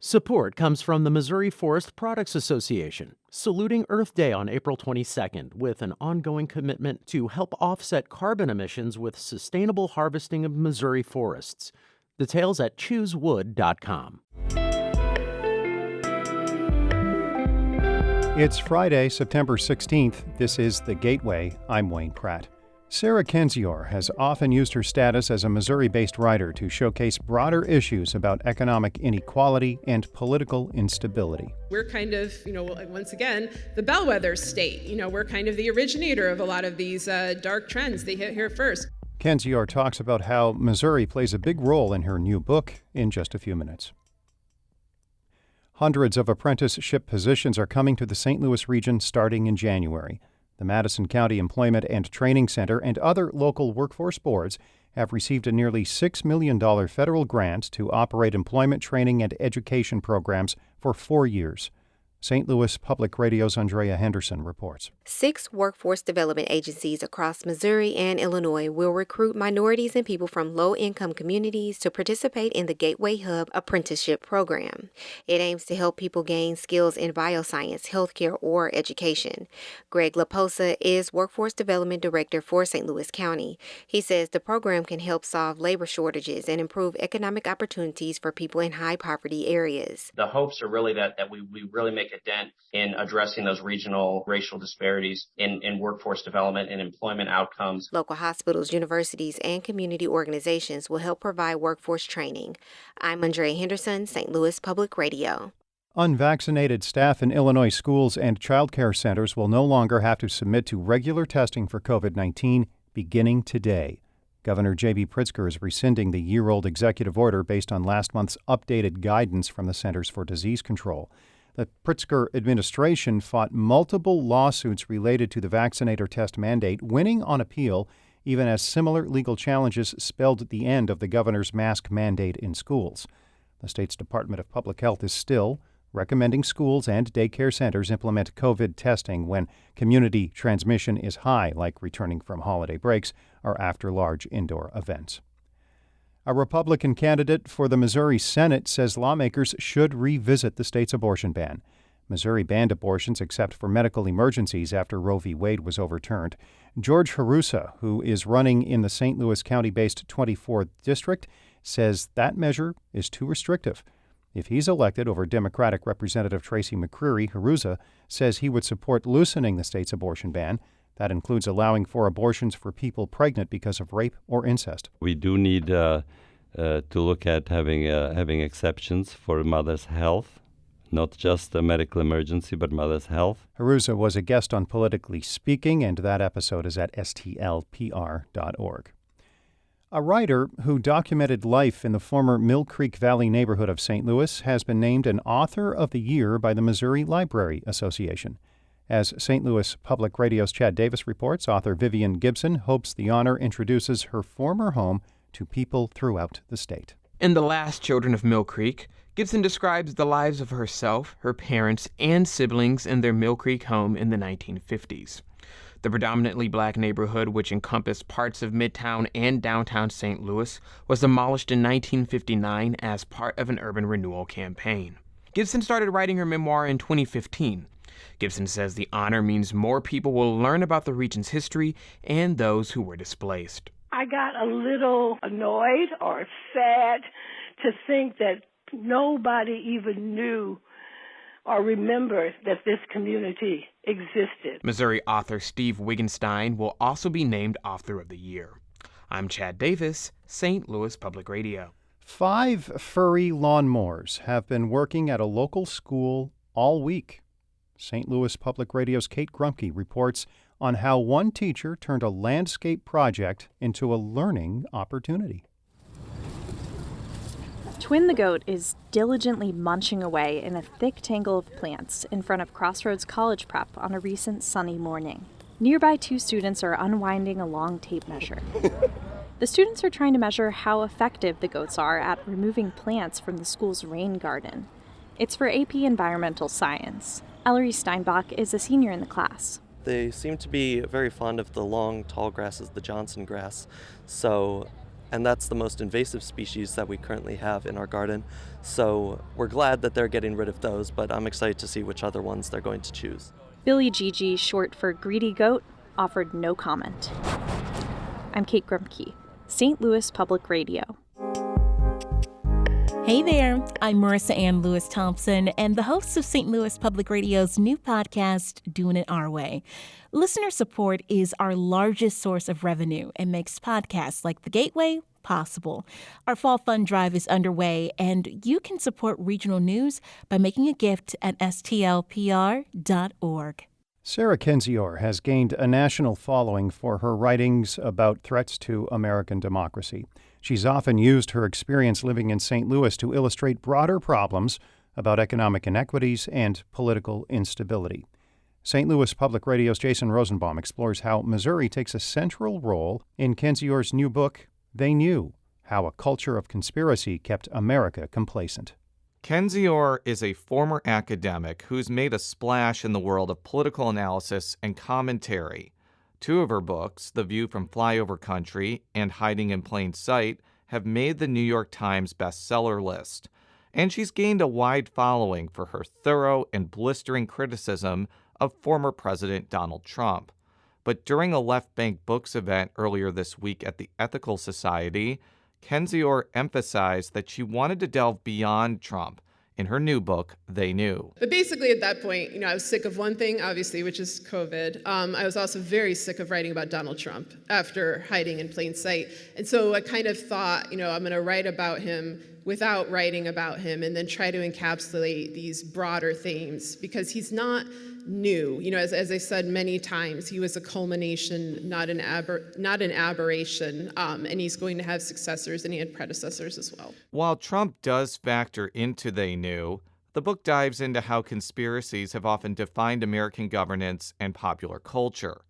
Support comes from the Missouri Forest Products Association, saluting Earth Day on April 22nd with an ongoing commitment to help offset carbon emissions with sustainable harvesting of Missouri forests. Details at choosewood.com. It's Friday, September 16th. This is The Gateway. I'm Wayne Pratt. Sarah Kendzior has often used her status as a Missouri-based writer to showcase broader issues about economic inequality and political instability. We're kind of, once again, the bellwether state. We're kind of the originator of a lot of these dark trends. They hit here first. Kendzior talks about how Missouri plays a big role in her new book in just a few minutes. Hundreds of apprenticeship positions are coming to the St. Louis region starting in January. The Madison County Employment and Training Center and other local workforce boards have received a nearly $6 million federal grant to operate employment training and education programs for 4 years. St. Louis Public Radio's Andrea Henderson reports. 6 workforce development agencies across Missouri and Illinois will recruit minorities and people from low-income communities to participate in the Gateway Hub apprenticeship program. It aims to help people gain skills in bioscience, healthcare, or education. Greg Laposa is Workforce Development Director for St. Louis County. He says the program can help solve labor shortages and improve economic opportunities for people in high-poverty areas. The hopes are really that we really make a dent in addressing those regional racial disparities in workforce development and employment outcomes. Local hospitals, universities, and community organizations will help provide workforce training. I'm Andrea Henderson, St. Louis Public Radio. Unvaccinated staff in Illinois schools and child care centers will no longer have to submit to regular testing for COVID-19 beginning today. Governor J.B. Pritzker is rescinding the year-old executive order based on last month's updated guidance from the Centers for Disease Control. The Pritzker administration fought multiple lawsuits related to the vaccinate or test mandate, winning on appeal, even as similar legal challenges spelled the end of the governor's mask mandate in schools. The state's Department of Public Health is still recommending schools and daycare centers implement COVID testing when community transmission is high, like returning from holiday breaks or after large indoor events. A Republican candidate for the Missouri Senate says lawmakers should revisit the state's abortion ban. Missouri banned abortions except for medical emergencies after Roe v. Wade was overturned. George Harusa, who is running in the St. Louis County-based 24th District, says that measure is too restrictive. If he's elected over Democratic Representative Tracy McCreary, Harusa says he would support loosening the state's abortion ban. That includes allowing for abortions for people pregnant because of rape or incest. We do need to look at having exceptions for mother's health, not just a medical emergency, but mother's health. Harusa was a guest on Politically Speaking, and that episode is at stlpr.org. A writer who documented life in the former Mill Creek Valley neighborhood of St. Louis has been named an Author of the Year by the Missouri Library Association. As St. Louis Public Radio's Chad Davis reports, author Vivian Gibson hopes the honor introduces her former home to people throughout the state. In The Last Children of Mill Creek, Gibson describes the lives of herself, her parents, and siblings in their Mill Creek home in the 1950s. The predominantly black neighborhood, which encompassed parts of Midtown and downtown St. Louis, was demolished in 1959 as part of an urban renewal campaign. Gibson started writing her memoir in 2015. Gibson says the honor means more people will learn about the region's history and those who were displaced. I got a little annoyed or sad to think that nobody even knew or remembered that this community existed. Missouri author Steve Wittgenstein will also be named Author of the Year. I'm Chad Davis, St. Louis Public Radio. 5 furry lawnmowers have been working at a local school all week. St. Louis Public Radio's Kate Grumke reports on how one teacher turned a landscape project into a learning opportunity. Twin the goat is diligently munching away in a thick tangle of plants in front of Crossroads College Prep on a recent sunny morning. Nearby 2 students are unwinding a long tape measure. The students are trying to measure how effective the goats are at removing plants from the school's rain garden. It's for AP Environmental Science. Ellery Steinbach is a senior in the class. They seem to be very fond of the long, tall grasses, the Johnson grass. So and that's the most invasive species that we currently have in our garden. So we're glad that they're getting rid of those, but I'm excited to see which other ones they're going to choose. Billy Gigi, short for Greedy Goat, offered no comment. I'm Kate Grumke, St. Louis Public Radio. Hey there, I'm Marissa Ann Lewis-Thompson and the host of St. Louis Public Radio's new podcast, Doing It Our Way. Listener support is our largest source of revenue and makes podcasts like The Gateway possible. Our fall fund drive is underway, and you can support regional news by making a gift at stlpr.org. Sarah Kendzior has gained a national following for her writings about threats to American democracy. She's often used her experience living in St. Louis to illustrate broader problems about economic inequities and political instability. St. Louis Public Radio's Jason Rosenbaum explores how Missouri takes a central role in Kendzior's new book, They Knew: How a Culture of Conspiracy Kept America Complacent. Kendzior is a former academic who's made a splash in the world of political analysis and commentary. Two of her books, The View from Flyover Country and Hiding in Plain Sight, have made the New York Times bestseller list. And she's gained a wide following for her thorough and blistering criticism of former President Donald Trump. But during a Left Bank Books event earlier this week at the Ethical Society, Kendzior emphasized that she wanted to delve beyond Trump in her new book, They Knew. But basically at that point, I was sick of one thing, obviously, which is COVID. I was also very sick of writing about Donald Trump after Hiding in Plain Sight. And so I kind of thought, I'm going to write about him without writing about him and then try to encapsulate these broader themes because he's not new. As I said many times, he was a culmination, not an aberration, and he's going to have successors, and he had predecessors as well. While Trump does factor into They Knew, the book dives into how conspiracies have often defined American governance and popular culture.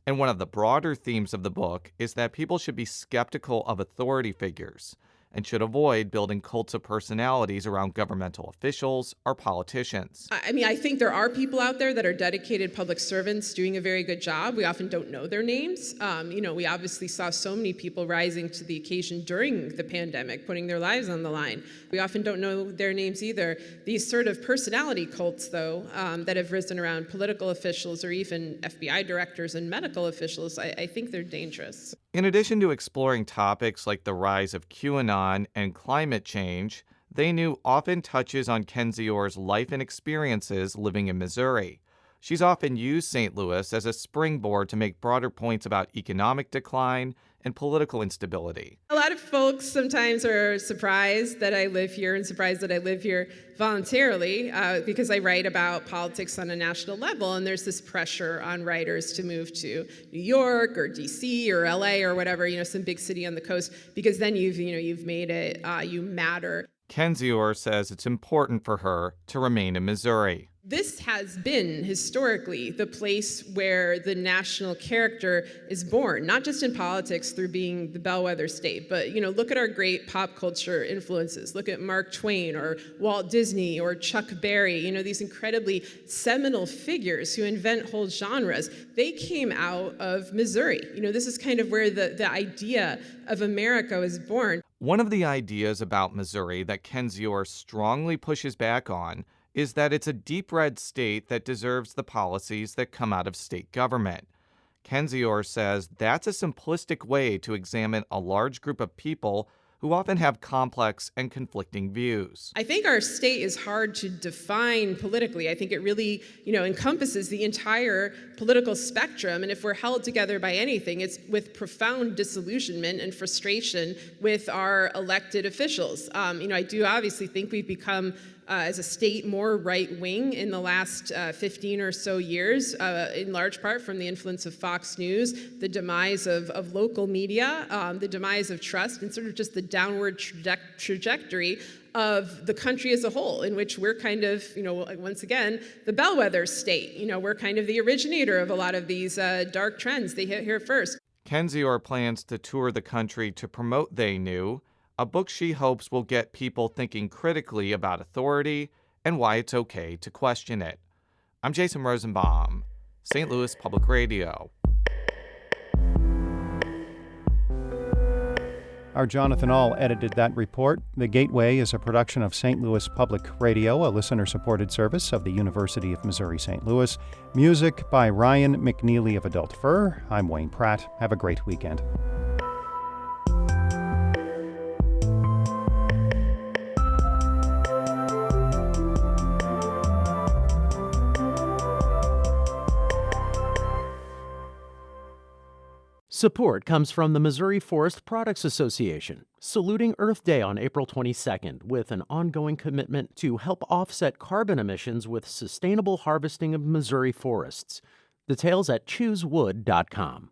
And one of the broader themes of the book is that people should be skeptical of authority figures and should avoid building cults of personalities around governmental officials or politicians. I think there are people out there that are dedicated public servants doing a very good job. We often don't know their names. We obviously saw so many people rising to the occasion during the pandemic, putting their lives on the line. We often don't know their names either. These sort of personality cults, though, that have risen around political officials or even FBI directors and medical officials, I think they're dangerous. In addition to exploring topics like the rise of QAnon and climate change, They Knew often touches on Kendzior's life and experiences living in Missouri. She's often used St. Louis as a springboard to make broader points about economic decline and political instability. A lot of folks sometimes are surprised that I live here and surprised that I live here voluntarily because I write about politics on a national level, and there's this pressure on writers to move to New York or DC or LA or whatever, some big city on the coast, because then you've made it, you matter. Kendzior says it's important for her to remain in Missouri. This has been historically the place where the national character is born, not just in politics through being the bellwether state, but look at our great pop culture influences. Look at Mark Twain or Walt Disney or Chuck Berry, these incredibly seminal figures who invent whole genres. They came out of Missouri. This is kind of where the idea of America was born. One of the ideas about Missouri that Kendzior strongly pushes back on is that it's a deep red state that deserves the policies that come out of state government. Kendzior says that's a simplistic way to examine a large group of people who often have complex and conflicting views. I think our state is hard to define politically. I think it really, encompasses the entire political spectrum. And if we're held together by anything, it's with profound disillusionment and frustration with our elected officials. I do obviously think we've become as a state more right-wing in the last 15 or so years, in large part from the influence of Fox News, the demise of local media, the demise of trust, and sort of just the downward trajectory of the country as a whole, in which we're kind of, once again, the bellwether state. We're kind of the originator of a lot of these dark trends. They hit here first. Kendzior plans to tour the country to promote They Knew, a book she hopes will get people thinking critically about authority and why it's okay to question it. I'm Jason Rosenbaum, St. Louis Public Radio. Our Jonathan Ahl edited that report. The Gateway is a production of St. Louis Public Radio, a listener-supported service of the University of Missouri-St. Louis. Music by Ryan McNeely of Adult Fur. I'm Wayne Pratt. Have a great weekend. Support comes from the Missouri Forest Products Association, saluting Earth Day on April 22nd with an ongoing commitment to help offset carbon emissions with sustainable harvesting of Missouri forests. Details at choosewood.com.